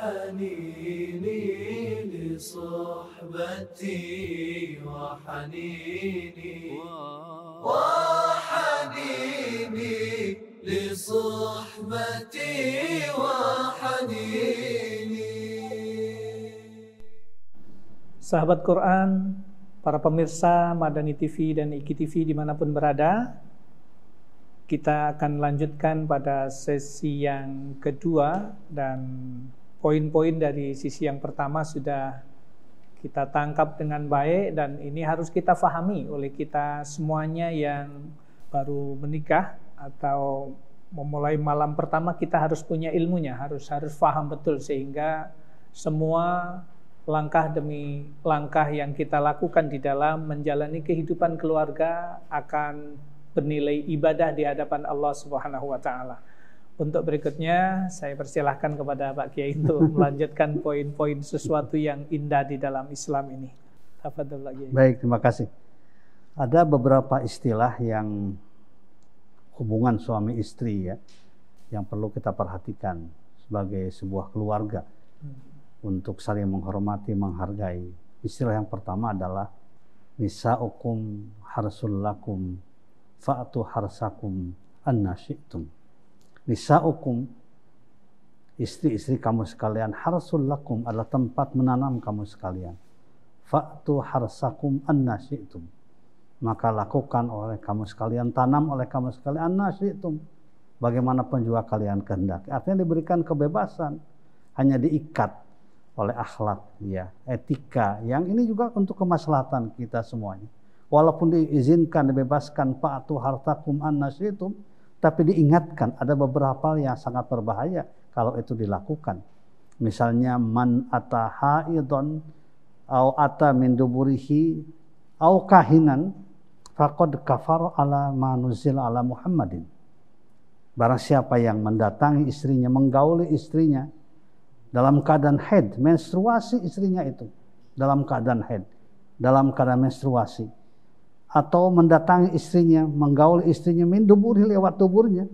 وحنيني لصحبتي وحنيني لصحبتي وحنيني. Sahabat Quran, para pemirsa Madani TV dan IKI TV dimanapun berada, kita akan lanjutkan pada sesi yang kedua, dan poin-poin dari sisi yang pertama sudah kita tangkap dengan baik, dan ini harus kita fahami oleh kita semuanya yang baru menikah atau memulai malam pertama. Kita harus punya ilmunya, harus paham betul, sehingga semua langkah demi langkah yang kita lakukan di dalam menjalani kehidupan keluarga akan bernilai ibadah di hadapan Allah Subhanahu wa taala. Untuk berikutnya saya persilahkan kepada Pak Kiai untuk melanjutkan poin-poin sesuatu yang indah di dalam Islam ini. Tafadhol Pak Kiai. Baik, terima kasih. Ada beberapa istilah yang hubungan suami istri ya, yang perlu kita perhatikan sebagai sebuah keluarga. Untuk saling menghormati, menghargai. Istilah yang pertama adalah nisa'ukum harsul lakum fa'tu harsakum anna syi'tum. Nisa'ukum, istri-istri kamu sekalian, harsul lakum adalah tempat menanam kamu sekalian. Fa'tu harsakum anna syi'tum, maka lakukan oleh kamu sekalian, tanam oleh kamu sekalian, anna syi'tum, bagaimanapun juga kalian kehendaki. Artinya diberikan kebebasan, hanya diikat oleh akhlak ya, etika yang ini juga untuk kemaslahatan kita semuanya. Walaupun diizinkan, dibebaskan fa'tu harsakum anna syi'tum, tapi diingatkan ada beberapa yang sangat berbahaya kalau itu dilakukan. Misalnya man ata haidon au ata min duburihi au kahinan faqad kafara ala ma nuzila ala Muhammadin. Barang siapa yang mendatangi istrinya, menggauli istrinya dalam keadaan haid, menstruasi istrinya itu dalam keadaan haid, dalam keadaan menstruasi, atau mendatangi istrinya, menggauli istrinya min duburi, lewat tuburnya,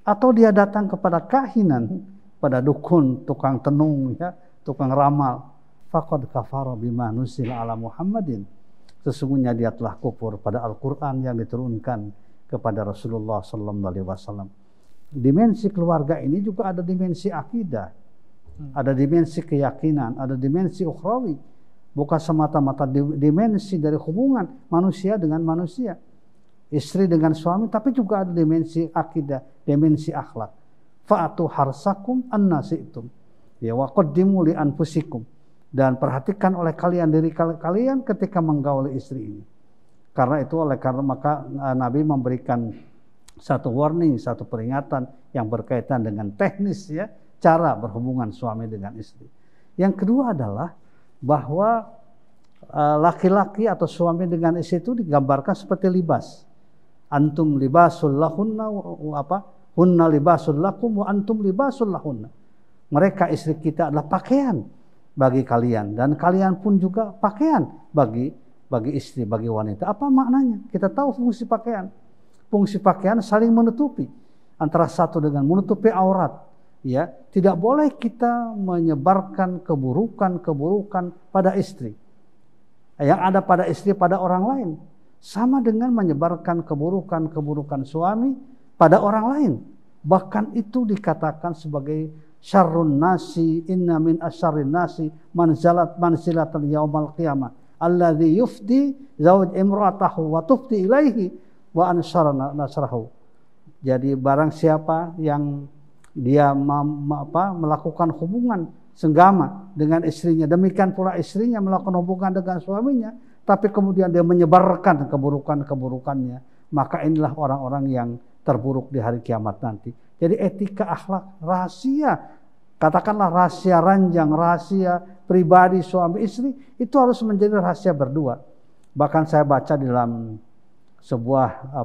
atau dia datang kepada kahinan, pada dukun, tukang tenung ya, tukang ramal, faqad kafara bima nuzila ala Muhammadin, sesungguhnya dia telah kufur pada Al-Qur'an yang diturunkan kepada Rasulullah sallallahu alaihi wasallam. Dimensi keluarga ini juga ada dimensi akidah, ada dimensi keyakinan, ada dimensi ukhrawi, bukan semata-mata dimensi dari hubungan manusia dengan manusia, istri dengan suami, tapi juga ada dimensi akidah, dimensi akhlak. Fa'atu harsakum anna syi'tum, ya wa qaddimu li anfusikum, dan perhatikan oleh kalian diri kalian ketika menggauli istri ini. Karena itu maka Nabi memberikan satu warning, satu peringatan yang berkaitan dengan teknis ya, cara berhubungan suami dengan istri. Yang kedua adalah bahwa laki-laki atau suami dengan istri itu digambarkan seperti libas. Antum libasul lahunna hunna libasul lakum wa antum libasul lahunna. Mereka istri kita adalah pakaian bagi kalian, dan kalian pun juga pakaian bagi istri, bagi wanita. Apa maknanya? Kita tahu fungsi pakaian. Fungsi pakaian saling menutupi antara satu dengan menutupi aurat. Ya, tidak boleh kita menyebarkan keburukan pada istri. Yang ada pada istri pada orang lain, sama dengan menyebarkan keburukan suami pada orang lain. Bahkan itu dikatakan sebagai syarrun nasi, inna min asyarrin nasi manzilatan yaumal qiyamah alladzi yufdi zawj imra'atahu wa tufdi ilaihi wa ansara nasrahu. Jadi barang siapa yang dia melakukan hubungan senggama dengan istrinya, demikian pula istrinya melakukan hubungan dengan suaminya, tapi kemudian dia menyebarkan keburukannya, maka inilah orang-orang yang terburuk di hari kiamat nanti. Jadi etika, akhlak, rahasia, katakanlah rahasia ranjang, rahasia pribadi suami istri, itu harus menjadi rahasia berdua. Bahkan saya baca di dalam sebuah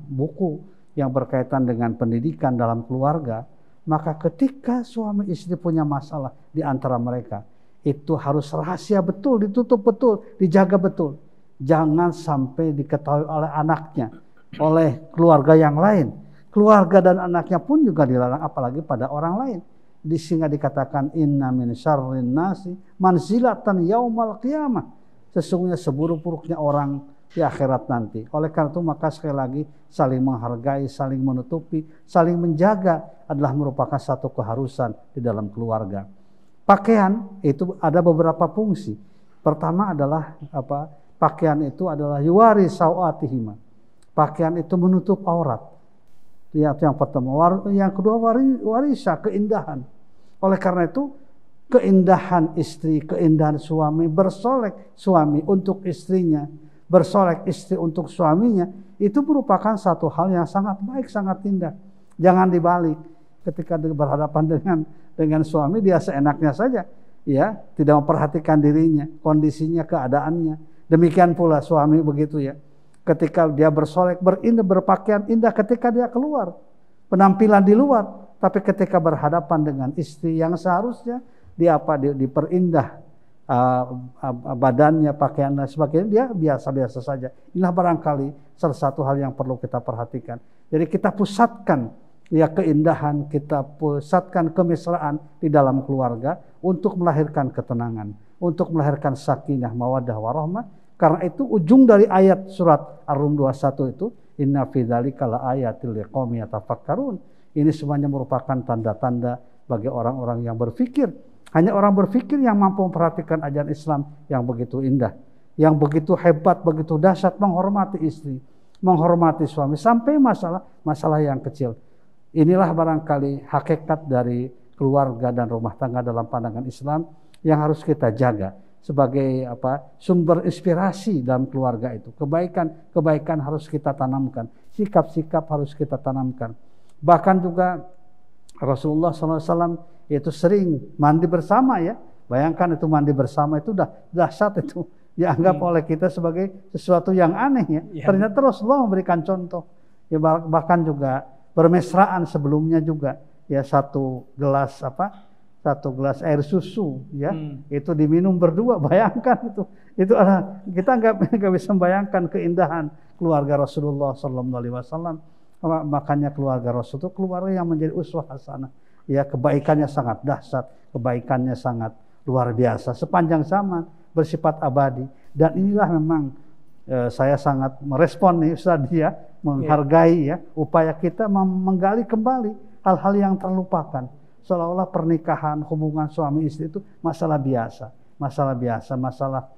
buku yang berkaitan dengan pendidikan dalam keluarga, maka ketika suami istri punya masalah di antara mereka, itu harus rahasia betul, ditutup betul, dijaga betul. Jangan sampai diketahui oleh anaknya, oleh keluarga yang lain. Keluarga dan anaknya pun juga dilarang, apalagi pada orang lain. Sehingga dikatakan inna min syarrin nasi manzilatan yaumal qiyamah. Sesungguhnya seburuk-buruknya orang di akhirat nanti. Oleh karena itu maka sekali lagi saling menghargai, saling menutupi, saling menjaga adalah merupakan satu keharusan di dalam keluarga. Pakaian itu ada beberapa fungsi. Pertama adalah apa? Pakaian itu adalah yuwari sawatihima. Pakaian itu menutup aurat. Yang pertama. Yang kedua warisa, keindahan. Oleh karena itu keindahan istri, keindahan suami, bersolek suami untuk istrinya, bersolek istri untuk suaminya, itu merupakan satu hal yang sangat baik, sangat indah. Jangan dibalik. Ketika berhadapan dengan suami, dia seenaknya saja, ya, tidak memperhatikan dirinya, kondisinya, keadaannya. Demikian pula suami begitu ya. Ketika dia bersolek, berindah, berpakaian indah ketika dia keluar, penampilan di luar. Tapi ketika berhadapan dengan istri yang seharusnya diperindah badannya, pakaian dan sebagainya, dia biasa-biasa saja. Inilah barangkali salah satu hal yang perlu kita perhatikan. Jadi kita pusatkan ya keindahan, kita pusatkan kemesraan di dalam keluarga untuk melahirkan ketenangan, untuk melahirkan sakinah, mawaddah, warahmah. Karena itu ujung dari ayat surat Ar-Rum 21 itu inna fi dzalika laayatil liqaumin yatafakkarun. Ini semuanya merupakan tanda-tanda bagi orang-orang yang berpikir. Hanya orang berpikir yang mampu memperhatikan ajaran Islam yang begitu indah, yang begitu hebat, begitu dahsyat, menghormati istri, menghormati suami, sampai masalah yang kecil. Inilah barangkali hakikat dari keluarga dan rumah tangga dalam pandangan Islam yang harus kita jaga sebagai sumber inspirasi dalam keluarga itu. Kebaikan harus kita tanamkan, sikap-sikap harus kita tanamkan. Bahkan juga Rasulullah SAW itu sering mandi bersama ya. Bayangkan itu mandi bersama itu dah dahsyat itu. Dianggap oleh kita sebagai sesuatu yang aneh ya. Ternyata Rasulullah memberikan contoh. Ya, bahkan juga bermesraan sebelumnya juga ya, satu gelas air susu ya, itu diminum berdua. Bayangkan itu kita nggak bisa membayangkan keindahan keluarga Rasulullah SAW. Makanya keluarga Rasul itu keluarga yang menjadi uswah hasanah. Ya, kebaikannya sangat dahsyat, kebaikannya sangat luar biasa sepanjang zaman, bersifat abadi. Dan inilah memang saya sangat merespon nih Ustaz dia, menghargai ya upaya kita menggali kembali hal-hal yang terlupakan. Seolah-olah pernikahan, hubungan suami istri itu masalah biasa, masalah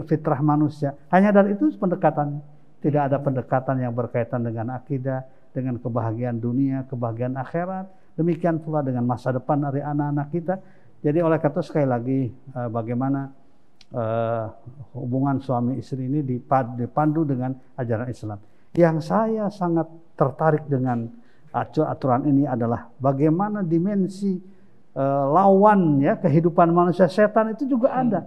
fitrah manusia. Hanya dari itu pendekatan. Tidak ada pendekatan yang berkaitan dengan akidah, dengan kebahagiaan dunia, kebahagiaan akhirat. Demikian pula dengan masa depan dari anak-anak kita. Jadi oleh karena itu sekali lagi bagaimana hubungan suami istri ini dipandu dengan ajaran Islam. Yang saya sangat tertarik dengan aturan ini adalah bagaimana dimensi lawan ya kehidupan manusia, setan itu juga ada.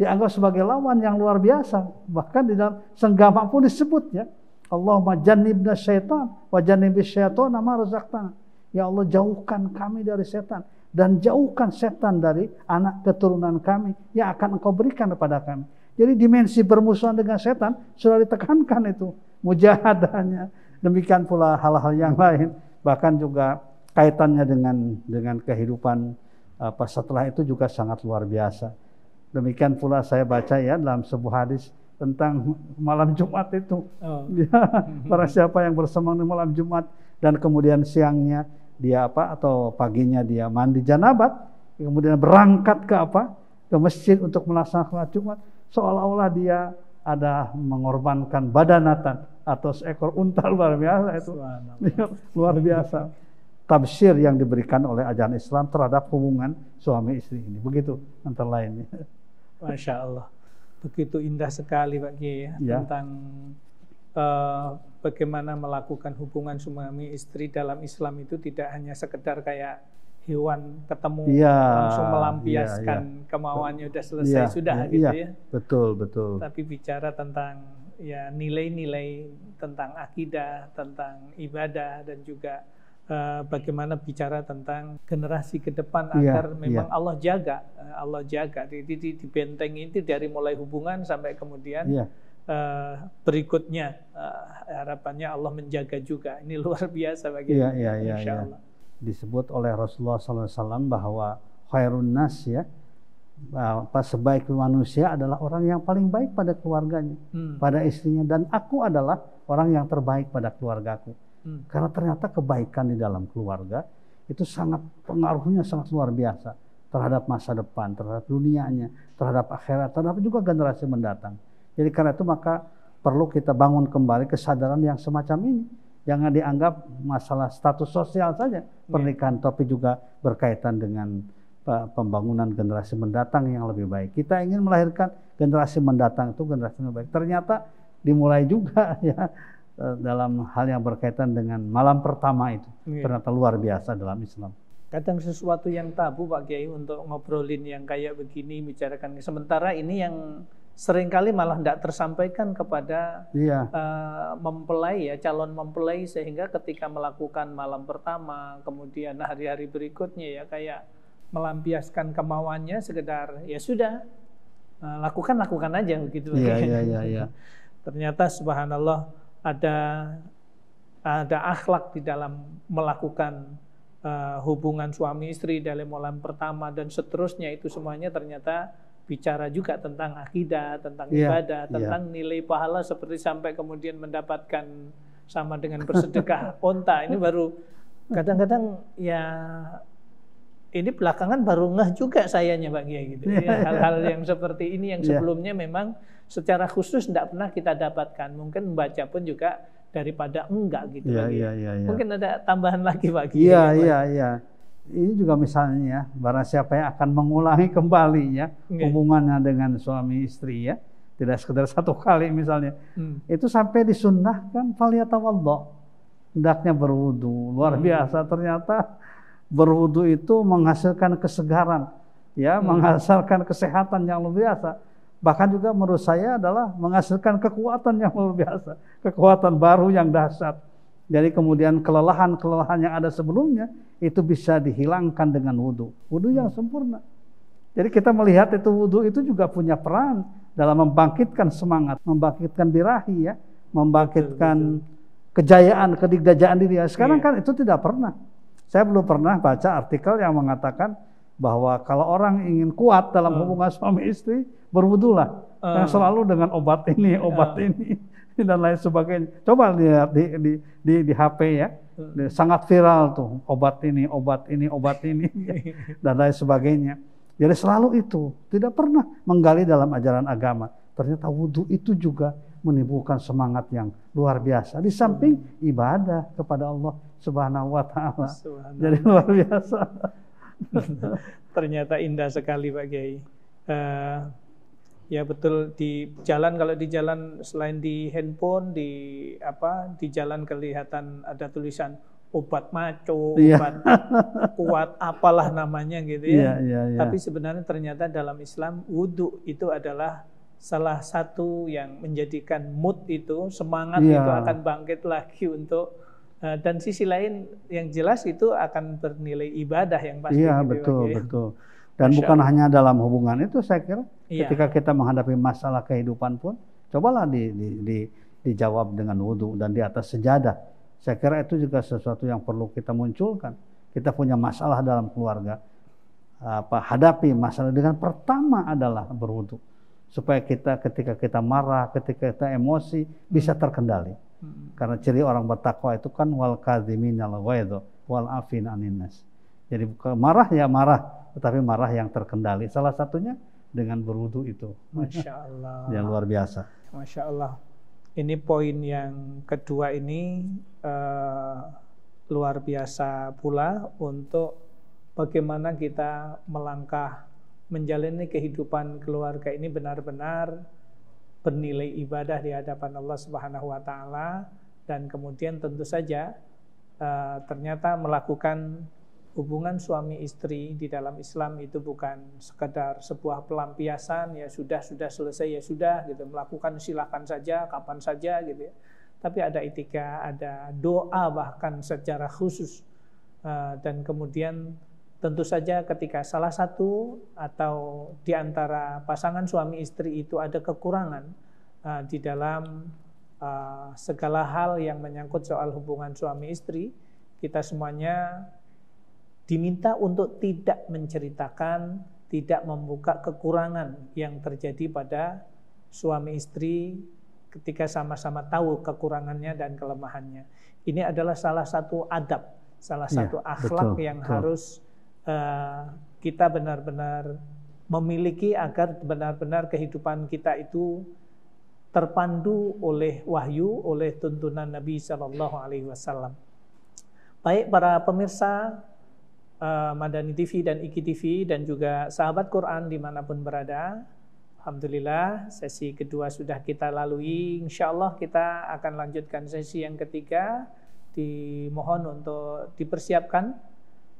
Dianggap sebagai lawan yang luar biasa. Bahkan di dalam senggama pun disebut ya. Allahumma jannibna syaitan wa jannibis syaitana ma razaqtana. Ya Allah, jauhkan kami dari setan dan jauhkan setan dari anak keturunan kami yang akan Engkau berikan kepada kami. Jadi dimensi bermusuhan dengan setan sudah ditekankan itu. Mujahadahnya. Demikian pula hal-hal yang lain. Bahkan juga kaitannya dengan kehidupan setelah itu juga sangat luar biasa. Demikian pula saya baca ya dalam sebuah hadis tentang malam Jumat itu. Para siapa yang bersemang di malam Jumat dan kemudian siangnya dia atau paginya dia mandi janabat, kemudian berangkat ke masjid untuk melaksanakan Jumat, seolah-olah dia ada mengorbankan badanatan atau seekor unta. Luar biasa itu. Luar biasa. Tafsir yang diberikan oleh ajaran Islam terhadap hubungan suami istri ini. Begitu antara lainnya. Masya Allah, begitu indah sekali Pak Kiai ya. Tentang bagaimana melakukan hubungan suami istri dalam Islam itu tidak hanya sekedar kayak hewan ketemu langsung melampiaskan kemauannya udah selesai sudah gitu ya. Betul. Tapi bicara tentang ya nilai-nilai tentang akidah, tentang ibadah dan juga bagaimana bicara tentang generasi ke depan agar memang Allah jaga di benteng ini dari mulai hubungan sampai kemudian berikutnya harapannya Allah menjaga juga. Ini luar biasa bagi Insya Allah. disebut oleh Rasulullah SAW bahwa khairun nas ya, sebaik manusia adalah orang yang paling baik pada keluarganya, pada istrinya, dan aku adalah orang yang terbaik pada keluargaku. Karena ternyata kebaikan di dalam keluarga itu sangat pengaruhnya sangat luar biasa terhadap masa depan, terhadap dunianya, terhadap akhirat, terhadap juga generasi mendatang. Jadi karena itu maka perlu kita bangun kembali kesadaran yang semacam ini. Jangan dianggap masalah status sosial saja pernikahan, tapi juga berkaitan dengan pembangunan generasi mendatang yang lebih baik. Kita ingin melahirkan generasi mendatang itu generasi yang baik. Ternyata dimulai juga ya dalam hal yang berkaitan dengan malam pertama itu. Ternyata luar biasa dalam Islam. Kadang sesuatu yang tabu Pak Kiai untuk ngobrolin yang kayak begini, bicarakan. Sementara ini yang seringkali malah tidak tersampaikan kepada mempelai ya, calon mempelai, sehingga ketika melakukan malam pertama, kemudian hari-hari berikutnya ya kayak melampiaskan kemauannya sekedar ya sudah lakukan aja begitu. Iya. Ternyata subhanallah ada akhlak di dalam melakukan hubungan suami istri dalam malam pertama dan seterusnya. Itu semuanya ternyata bicara juga tentang akidah, tentang ibadah, tentang nilai pahala, seperti sampai kemudian mendapatkan sama dengan bersedekah onta. Ini baru kadang-kadang ya ini belakangan baru ngeh juga sayanya Pak Kiai gitu. Hal-hal yang seperti ini yang sebelumnya memang secara khusus tidak pernah kita dapatkan. Mungkin membaca pun juga daripada enggak gitu. Mungkin ada tambahan lagi Pak Kiai. Iya. Ini juga misalnya barang siapa yang akan mengulangi kembali ya hubungannya dengan suami istri ya, tidak sekedar satu kali misalnya, itu sampai disunnahkan faliyatawaddo, hendaknya berwudu. Luar biasa, ternyata berwudu itu menghasilkan kesegaran ya, menghasilkan kesehatan yang luar biasa. Bahkan juga menurut saya adalah menghasilkan kekuatan yang luar biasa, kekuatan baru yang dahsyat. Jadi kemudian kelelahan yang ada sebelumnya itu bisa dihilangkan dengan wudu yang sempurna. Jadi kita melihat itu wudu itu juga punya peran dalam membangkitkan semangat, membangkitkan birahi ya, membangkitkan kejayaan, kedigdajaan diri. Sekarang kan itu tidak pernah. Saya belum pernah baca artikel yang mengatakan bahwa kalau orang ingin kuat dalam hubungan suami istri, berwudulah. Yang selalu dengan obat ini dan lain sebagainya. Coba lihat di HP ya, sangat viral tuh obat ini dan lain sebagainya. Jadi selalu itu, tidak pernah menggali dalam ajaran agama. Ternyata wudu itu juga menimbulkan semangat yang luar biasa. Di samping ibadah kepada Allah Subhanahu wa Ta'ala. Jadi luar biasa. Ternyata indah sekali Pak Kiai. Ya betul, di jalan, kalau di jalan selain di handphone, di jalan kelihatan ada tulisan obat maco, obat kuat, apalah namanya gitu ya. Tapi sebenarnya ternyata dalam Islam wudu itu adalah salah satu yang menjadikan mood itu, semangat itu akan bangkit lagi untuk dan sisi lain yang jelas itu akan bernilai ibadah yang pasti. Iya betul. Dan bukan hanya dalam hubungan itu, saya kira ketika kita menghadapi masalah kehidupan pun, cobalah dijawab dengan wudu dan di atas sejadah. Saya kira itu juga sesuatu yang perlu kita munculkan. Kita punya masalah dalam keluarga, hadapi masalah dengan pertama adalah berwudu, supaya kita ketika kita marah, ketika kita emosi bisa terkendali. Karena ciri orang bertakwa itu kan wal kadhiminal ghaidh wal afin anin nas. Jadi marah ya marah, tetapi marah yang terkendali. Salah satunya dengan berwudu itu. Masya Allah. Yang luar biasa. Masya Allah. Ini poin yang kedua ini luar biasa pula untuk bagaimana kita melangkah menjalani kehidupan keluarga ini benar-benar bernilai ibadah di hadapan Allah Subhanahu wa Ta'ala, dan kemudian tentu saja ternyata melakukan hubungan suami istri di dalam Islam itu bukan sekedar sebuah pelampiasan, ya sudah selesai ya sudah gitu, melakukan silakan saja kapan saja gitu ya. Tapi ada etika, ada doa bahkan secara khusus, dan kemudian tentu saja ketika salah satu atau di antara pasangan suami istri itu ada kekurangan di dalam segala hal yang menyangkut soal hubungan suami istri, kita semuanya diminta untuk tidak menceritakan, tidak membuka kekurangan yang terjadi pada suami istri ketika sama-sama tahu kekurangannya dan kelemahannya. Ini adalah salah satu adab, salah satu akhlak yang harus kita benar-benar memiliki agar benar-benar kehidupan kita itu terpandu oleh wahyu, oleh tuntunan Nabi Shallallahu Alaihi Wasallam. Baik para pemirsa Madani TV dan Iki TV dan juga sahabat Quran dimanapun berada, alhamdulillah sesi kedua sudah kita lalui. Insya Allah kita akan lanjutkan sesi yang ketiga. Dimohon untuk dipersiapkan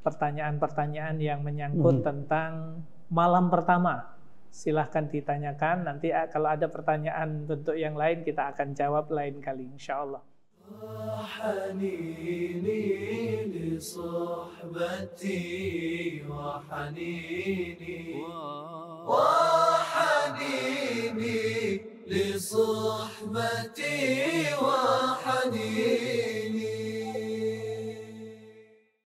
pertanyaan-pertanyaan yang menyangkut tentang malam pertama. Silahkan ditanyakan, nanti kalau ada pertanyaan bentuk yang lain kita akan jawab lain kali insya Allah. حنيني لصحبتي وحنيني لصحبتي وحنيني